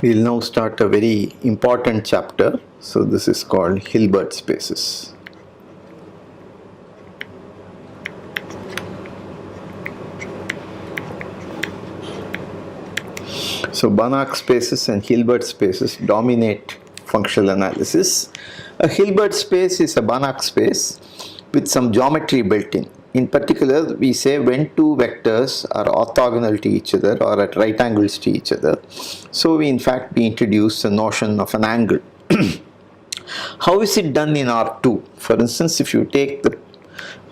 We'll now start a very important chapter. So this is called Hilbert spaces. So Banach spaces and Hilbert spaces dominate functional analysis. A Hilbert space is a Banach space with some geometry built in. In particular, we say when two vectors are orthogonal to each other or at right angles to each other. So we introduce the notion of an angle. How is it done in R2? For instance, if you take the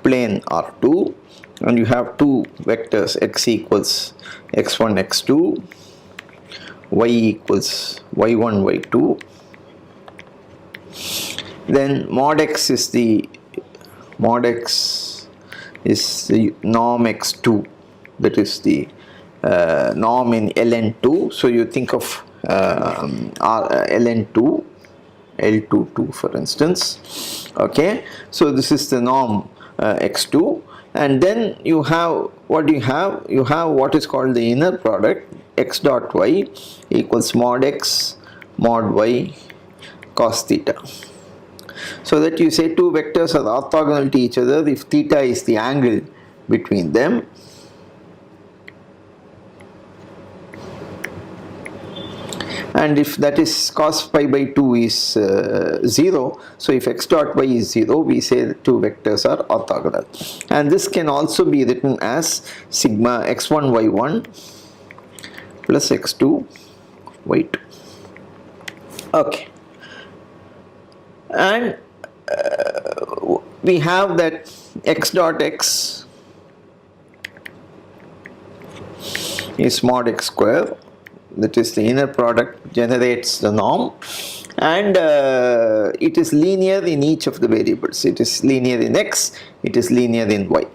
plane R2 and you have two vectors x equals x1, x2, y equals y1, y2, then mod x is the norm x2, that is the norm in ln2. So you think of ln2, L22 for instance. Okay, so this is the norm x2, and then you have what do you have? You have what is called the inner product x dot y equals mod x mod y cos theta. So that you say two vectors are orthogonal to each other if theta is the angle between them. And if that is cos pi by 2 is 0, so if x dot y is 0, we say the two vectors are orthogonal. And this can also be written as sigma x1 y1 plus x2 y2. Okay. And we have that x dot x is mod x square, that is the inner product generates the norm, and it is linear in each of the variables. It is linear in x, it is linear in y.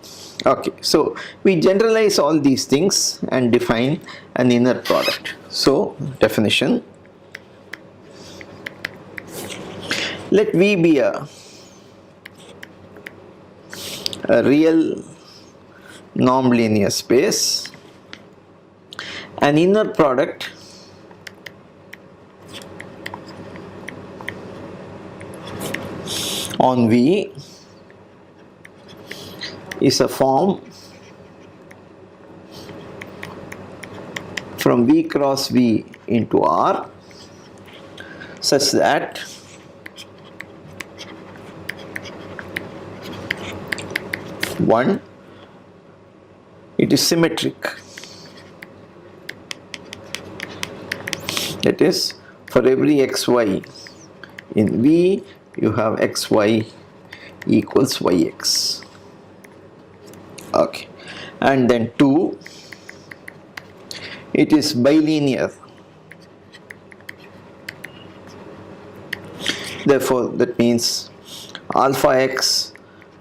Okay, so we generalize all these things and define an inner product. So definition: let V be a real norm-linear space. An inner product on V is a form from V cross V into R such that one, it is symmetric. That is, for every xy in V, you have xy equals yx. Okay, and then 2, it is bilinear. Therefore, that means alpha x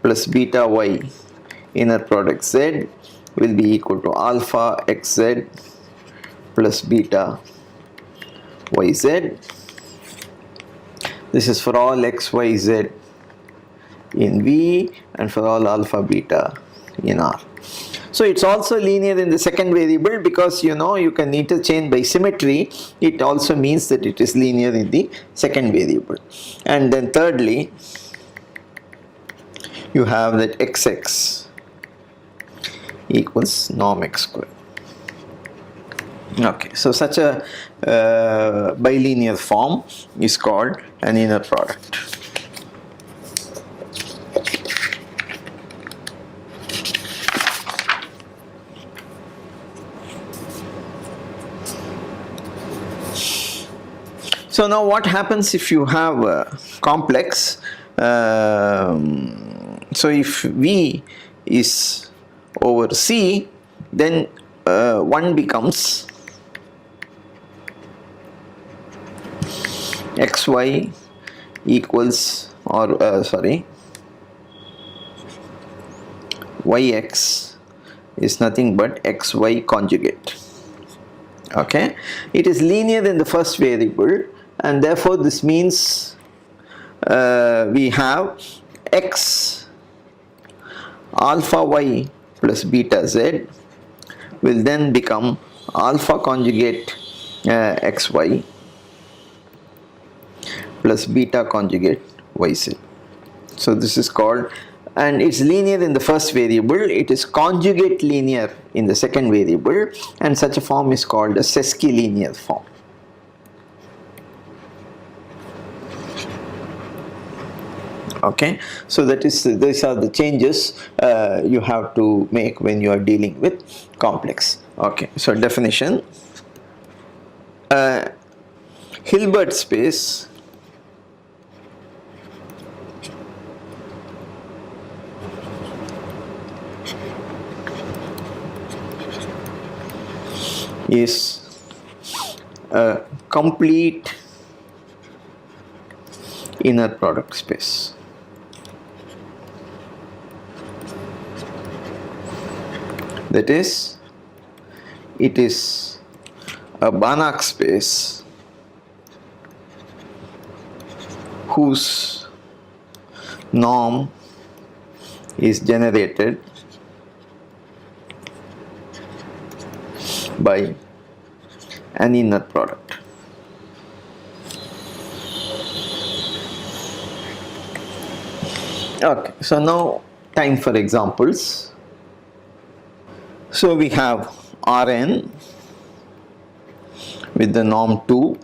plus beta y inner product z will be equal to alpha xz plus beta yz. This is for all x, y, z in V and for all alpha, beta in R. So it's also linear in the second variable because you can interchange by symmetry. It also means that it is linear in the second variable. And then thirdly, you have that xx equals norm x square. Okay, so such a bilinear form is called an inner product. So now what happens if you have a complex? So if V is over C, then 1 becomes xy equals yx is nothing but xy conjugate. Okay, it is linear in the first variable, and therefore this means we have x alpha y plus beta z will then become alpha conjugate xy plus beta conjugate yz. So this is called, and it's linear in the first variable, it is conjugate linear in the second variable, and such a form is called a sesquilinear form. Okay, so that is, these are the changes you have to make when you are dealing with complex. Okay, so definition, Hilbert space is a complete inner product space. That is, it is a Banach space whose norm is generated by an inner product. Okay, so now time for examples. So we have Rn with the norm 2.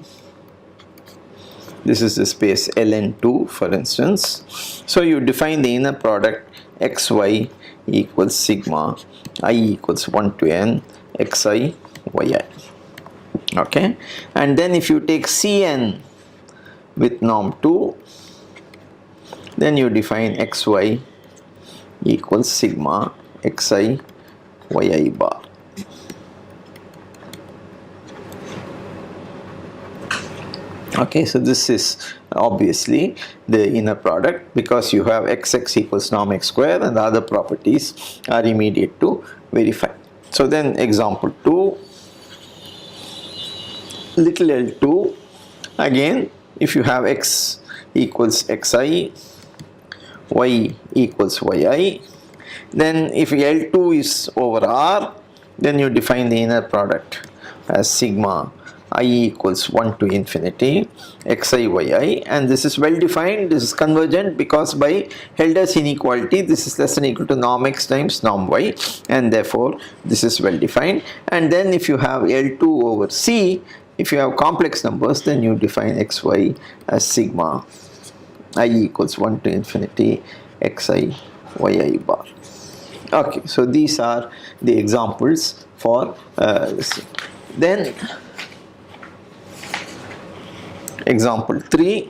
This is the space Ln2, for instance. So you define the inner product xy equals sigma I equals 1 to n xi yi. Okay, and then if you take Cn with norm 2, then you define xy equals sigma xi yi bar. Okay, so this is obviously the inner product because you have xx equals norm x square and the other properties are immediate to verify. So then example 2, little l2, again if you have x equals xi, y equals yi, then if L2 is over R, then you define the inner product as sigma I equals 1 to infinity xi yi, and this is well defined, this is convergent because by Helder's inequality this is less than or equal to norm x times norm y, and therefore this is well defined. And then if you have L2 over C, if you have complex numbers, then you define xy as sigma I equals 1 to infinity xi yi bar. Okay, so these are the examples for this. Then example 3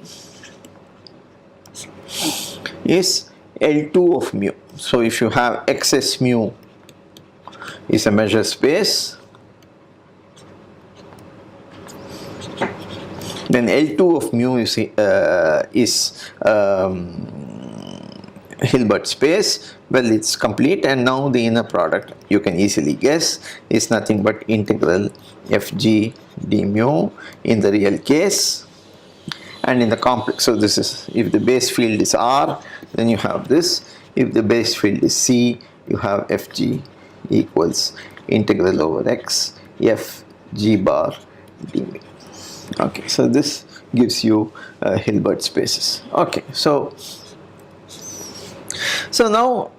is L2 of mu. So if you have xs mu is a measure space, then L2 of mu is Hilbert space. Well, it's complete, and now the inner product you can easily guess is nothing but integral fg d mu in the real case, and in the complex. So this is, if the base field is R, then you have this. If the base field is C, you have fg equals integral over x f g bar d mu. Okay, so this gives you Hilbert spaces. Okay, so now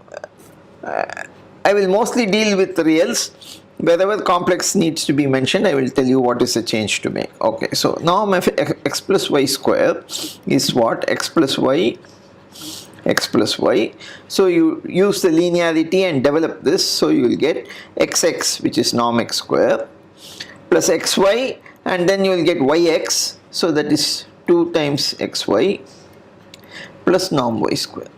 I will mostly deal with the reals. Wherever complex needs to be mentioned, I will tell you what is the change to make. Okay, so norm of x plus y square is what? X plus y. So you use the linearity and develop this, so you will get xx, which is norm x square, plus xy, and then you will get yx, so that is 2 times xy plus norm y square.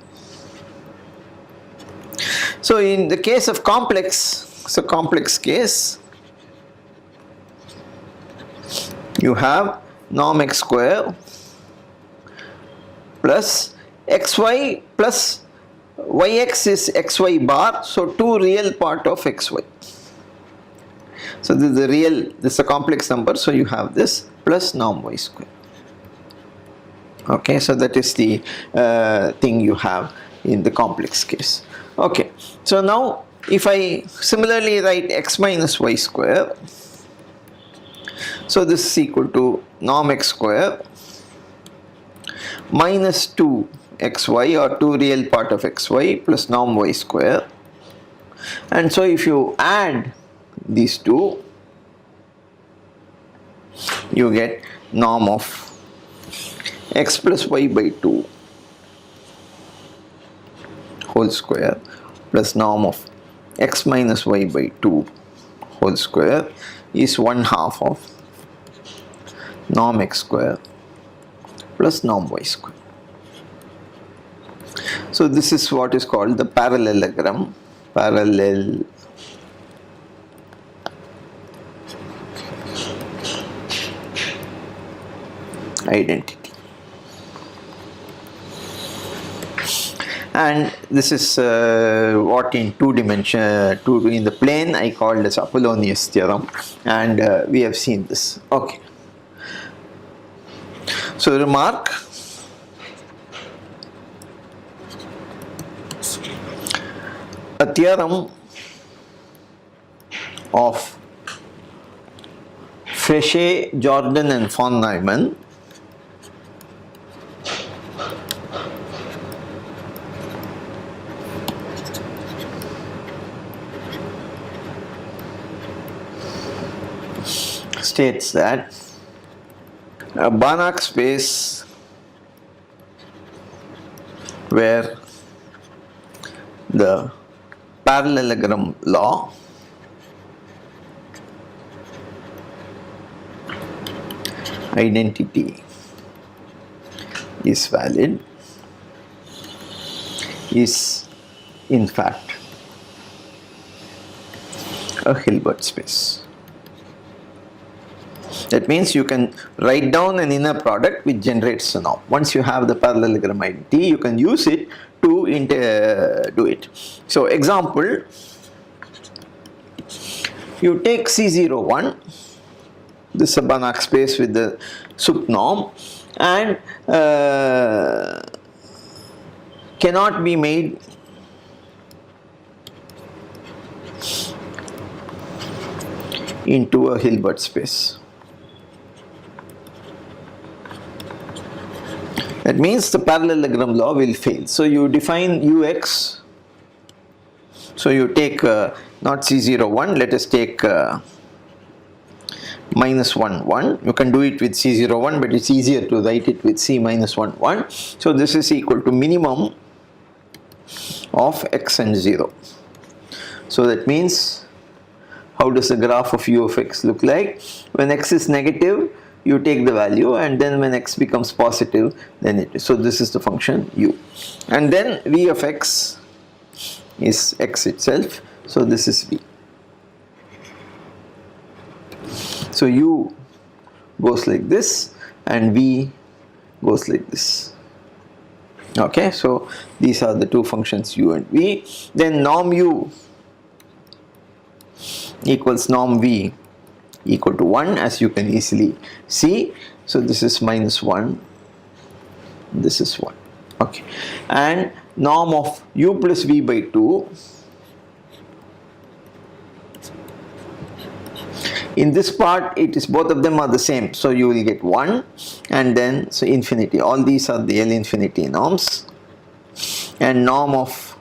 So in the case of complex, so complex case, you have norm x square plus xy plus yx is xy bar, so 2 real part of xy. So this is the real, this is a complex number, so you have this plus norm y square. Okay, so that is the thing you have in the complex case. Okay, so now if I similarly write x minus y square, so this is equal to norm x square minus 2 xy, or 2 real part of xy, plus norm y square. And so if you add these two, you get norm of x plus y by 2 whole square plus norm of x minus y by 2 whole square is 1/2 of norm x square plus norm y square. So this is what is called the parallelogram, parallel identity. And this is what in two dimension, in the plane I called as Apollonius theorem, and we have seen this. Okay. So remark, a theorem of Frechet, Jordan and von Neumann states that a Banach space where the parallelogram law identity is valid is in fact a Hilbert space. That means you can write down an inner product which generates a norm. Once you have the parallelogram identity, you can use it to do it. So example, you take C01, this is a Banach space with the sup norm, and cannot be made into a Hilbert space. That means the parallelogram law will fail. So you define ux. So you take not C01, let us take minus 1, 1. You can do it with C01, but it's easier to write it with C minus 1, 1. So this is equal to minimum of x and 0. So that means, how does the graph of u of x look like? When x is negative, you take the value, and then when x becomes positive, then it is. So this is the function u. And then v of x is x itself. So this is v. So u goes like this and v goes like this. Okay, so these are the two functions u and v. Then norm u equals norm v equal to 1, as you can easily see. So this is minus 1, this is 1. Okay, and norm of u plus v by 2, in this part it is, both of them are the same, so you will get 1, and then so infinity. All these are the L infinity norms, and norm of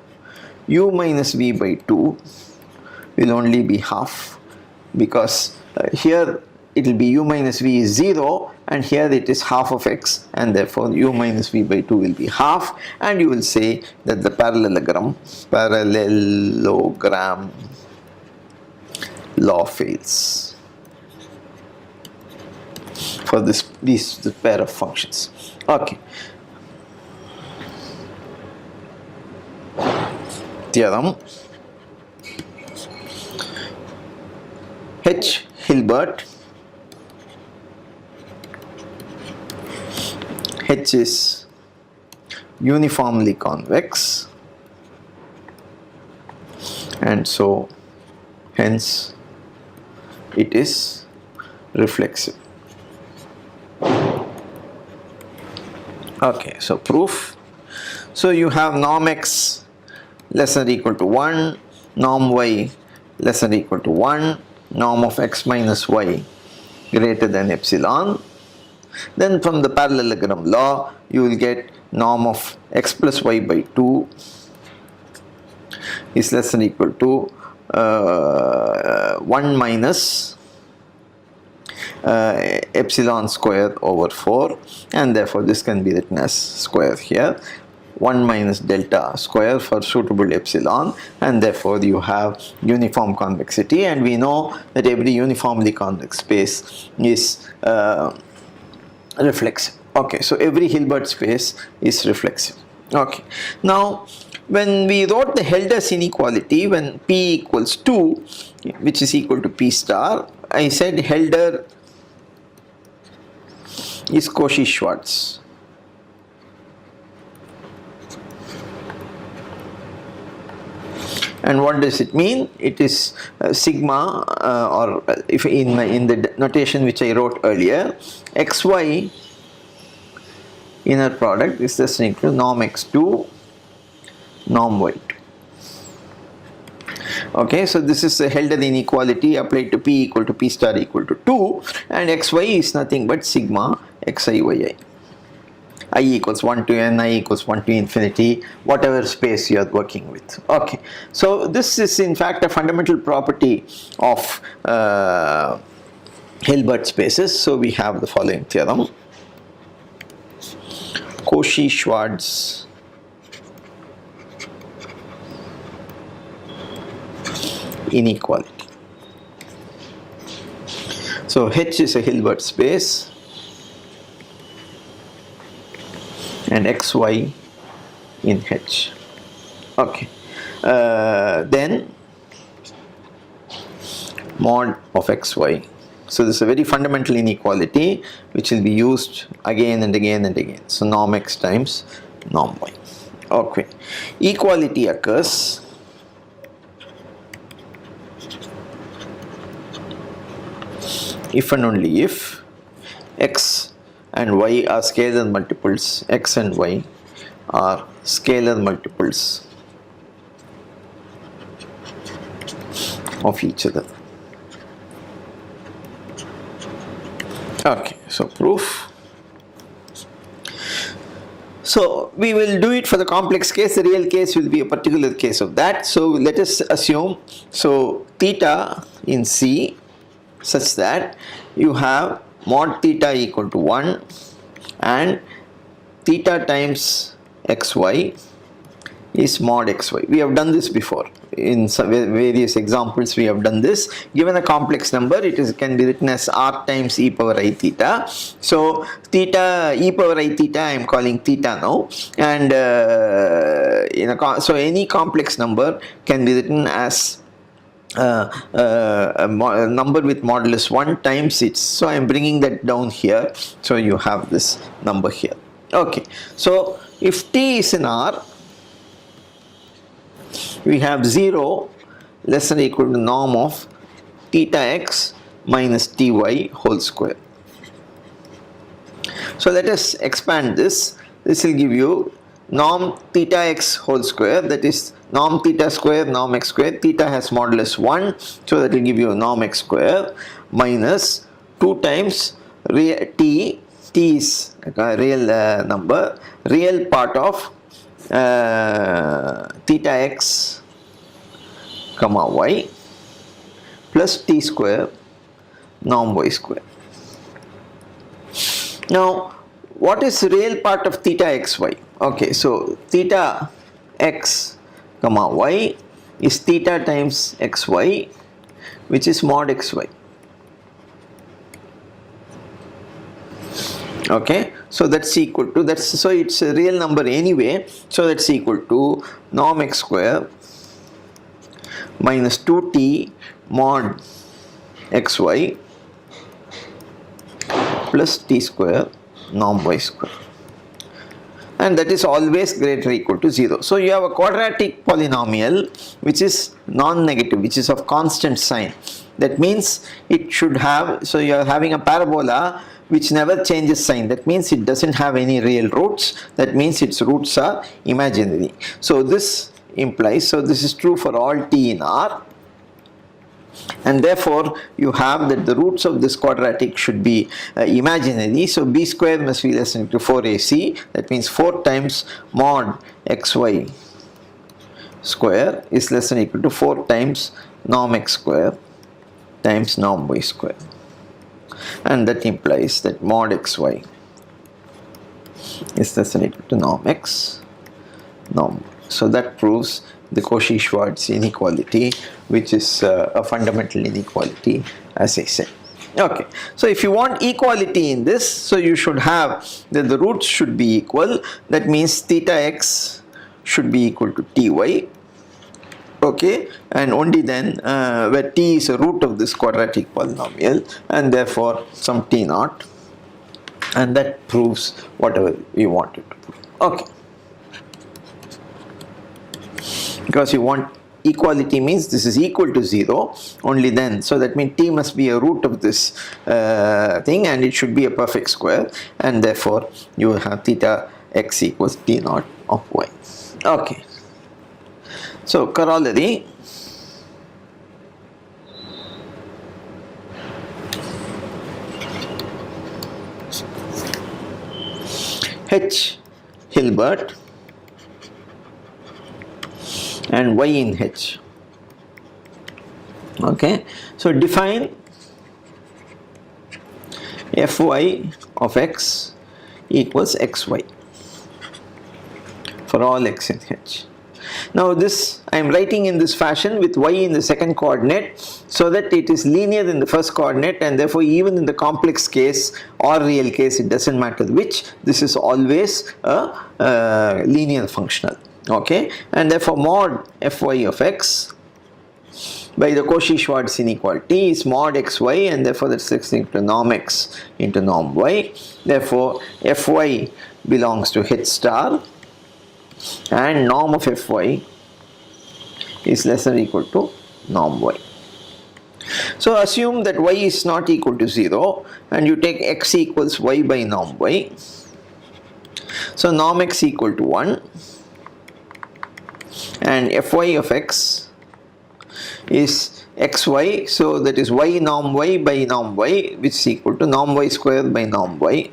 u minus v by 2 will only be half, because here it will be u minus v is 0, and here it is half of x, and therefore u minus v by 2 will be half, and you will say that the parallelogram law fails for this pair of functions. Okay. Theorem H. Hilbert. H is uniformly convex, and so hence it is reflexive. Okay, so proof. So you have norm x less than or equal to 1, norm y less than or equal to 1, norm of x minus y greater than epsilon. Then from the parallelogram law, you will get norm of x plus y by 2 is less than or equal to 1 minus epsilon square over 4, and therefore this can be written as square here, 1 minus delta square for suitable epsilon, and therefore you have uniform convexity, and we know that every uniformly convex space is reflexive. Okay, so every Hilbert space is reflexive. Okay, now when we wrote the Hilbert's inequality, when P equals 2, which is equal to P star, I said Hilbert is Cauchy-Schwarz. And what does it mean? It is sigma, or if in the notation which I wrote earlier, xy inner product is the same to norm x2 norm y2. Okay, so this is a Hilbert inequality applied to P equal to P star equal to 2, and xy is nothing but sigma xi yi. I equals 1 to n, I equals 1 to infinity, whatever space you are working with. Okay, so this is in fact a fundamental property of Hilbert spaces. So we have the following theorem: Cauchy-Schwarz inequality. So H is a Hilbert space and xy in H. Okay, then mod of xy. So this is a very fundamental inequality which will be used again and again and again. So norm x times norm y. Okay, equality occurs if and only if x and y are scalar multiples, x and y are scalar multiples of each other. Okay, so proof. So we will do it for the complex case. The real case will be a particular case of that. So let us assume, so theta in C such that you have mod theta equal to 1 and theta times xy is mod xy. We have done this before. In some various examples we have done this. Given a complex number, it can be written as r times e power I theta. So theta e power I theta I am calling theta now, and so any complex number can be written as a number with modulus 1 times its. So I am bringing that down here. So you have this number here. Okay, so if t is in R, we have 0 less than or equal to norm of theta x minus ty whole square. So let us expand this. This will give you norm theta x whole square, that is norm theta square norm x square. Theta has modulus 1, so that will give you norm x square minus 2 times t is a real number, real part of theta x comma y plus t square norm y square. Now what is real part of theta xy? Okay, so theta x comma y is theta times xy, which is mod xy. Okay, so that's equal to, so it's a real number anyway, so that's equal to norm x square minus 2t mod xy plus t square norm y square, and that is always greater or equal to 0. So you have a quadratic polynomial which is non-negative, which is of constant sign. That means it should have, so you are having a parabola which never changes sign. That means it doesn't have any real roots. That means its roots are imaginary. So this implies, so this is true for all t in R. and therefore you have that the roots of this quadratic should be imaginary. So b square must be less than equal to 4ac. That means 4 times mod xy square is less than equal to 4 times norm x square times norm y square, and that implies that mod xy is less than equal to norm x norm y. So that proves the Cauchy-Schwarz inequality, which is a fundamental inequality, as I said. Okay, so if you want equality in this, so you should have that the roots should be equal. That means theta x should be equal to ty. Okay, and only then where t is a root of this quadratic polynomial, and therefore some t naught, and that proves whatever we wanted to prove. Okay, because you want equality means this is equal to 0 only then, so that means t must be a root of this thing, and it should be a perfect square, and therefore you will have theta x equals t naught of y. Okay, so corollary, H Hilbert and y in H. Okay, so define fy of x equals xy for all x in H. Now this I am writing in this fashion with y in the second coordinate, so that it is linear in the first coordinate, and therefore even in the complex case or real case, it doesn't matter which, this is always a linear functional. Okay, and therefore mod fy of x by the Cauchy-Schwarz inequality is mod xy, and therefore that's equal to norm x into norm y. Therefore fy belongs to H star, and norm of fy is less than or equal to norm y. So assume that y is not equal to 0, and you take x equals y by norm y. So norm x equal to 1, and fy of x is xy, so that is y norm y by norm y, which is equal to norm y square by norm y,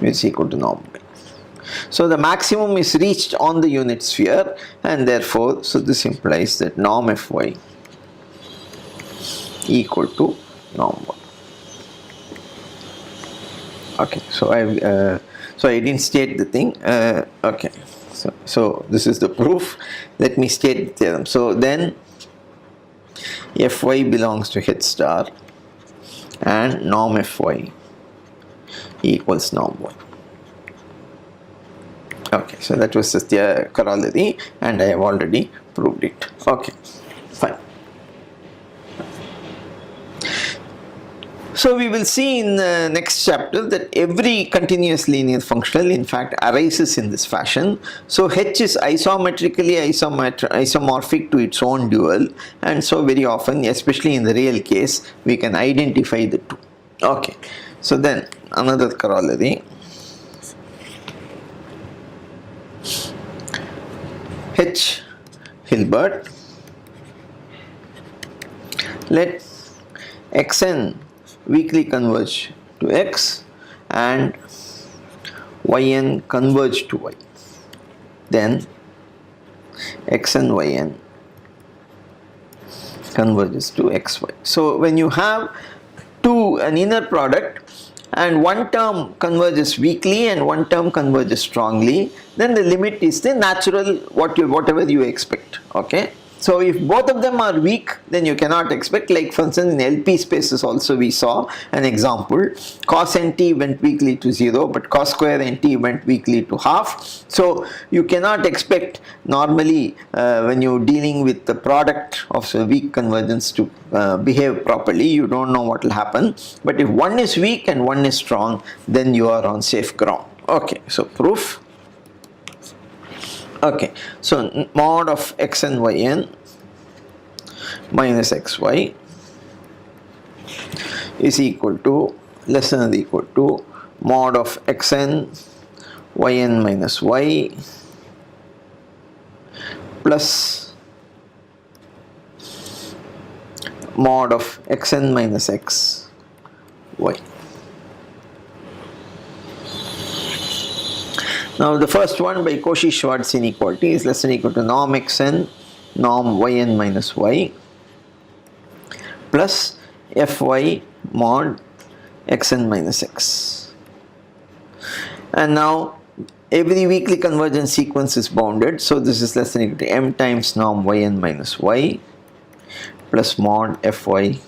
which is equal to norm y. So the maximum is reached on the unit sphere, and therefore, so this implies that norm fy equal to norm y. Okay, so I didn't state the thing. Okay, so this is the proof. Let me state the theorem. So then fy belongs to H star, and norm fy equals norm y. Okay, so that was the corollary, and I have already proved it. Okay, fine. So we will see in the next chapter that every continuous linear functional in fact arises in this fashion. So H is isometrically isomorphic to its own dual, and so very often, especially in the real case, we can identify the two. Okay, so then another corollary, H Hilbert, let xn weakly converge to x and yn converge to y, then xn yn converges to xy. So when you have an inner product and one term converges weakly and one term converges strongly, then the limit is the natural whatever you expect. Okay, so if both of them are weak, then you cannot expect, like for instance in LP spaces also we saw an example, cos nt went weakly to 0, but cos square nt went weakly to half. So you cannot expect normally when you're dealing with the product of a weak convergence to behave properly. You don't know what will happen, but if one is weak and one is strong, then you are on safe ground. Okay, so proof. Okay, so mod of xn yn minus xy is equal to less than or equal to mod of xn yn minus y plus mod of xn minus x y. Now the first one by Cauchy-Schwarz inequality is less than or equal to norm xn norm yn minus y plus fy mod xn minus x. And now every weakly convergent sequence is bounded, so this is less than or equal to m times norm yn minus y plus mod fy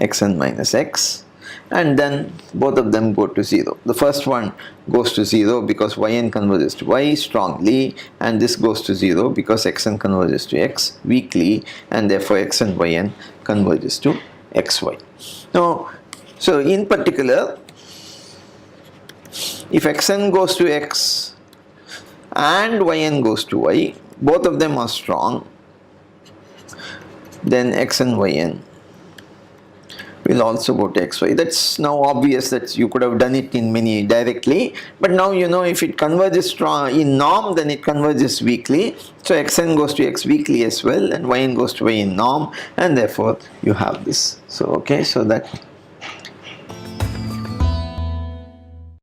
xn minus x, and then both of them go to 0. The first one goes to 0 because yn converges to y strongly, and this goes to 0 because xn converges to x weakly, and therefore x and yn converges to xy. Now, so in particular, if xn goes to x and yn goes to y, both of them are strong, then x and yn will also go to xy. That's now obvious that you could have done it in many directly, but now you know if it converges strong in norm, then it converges weakly, so xn goes to x weakly as well, and yn goes to y in norm, and therefore you have this. So okay, so that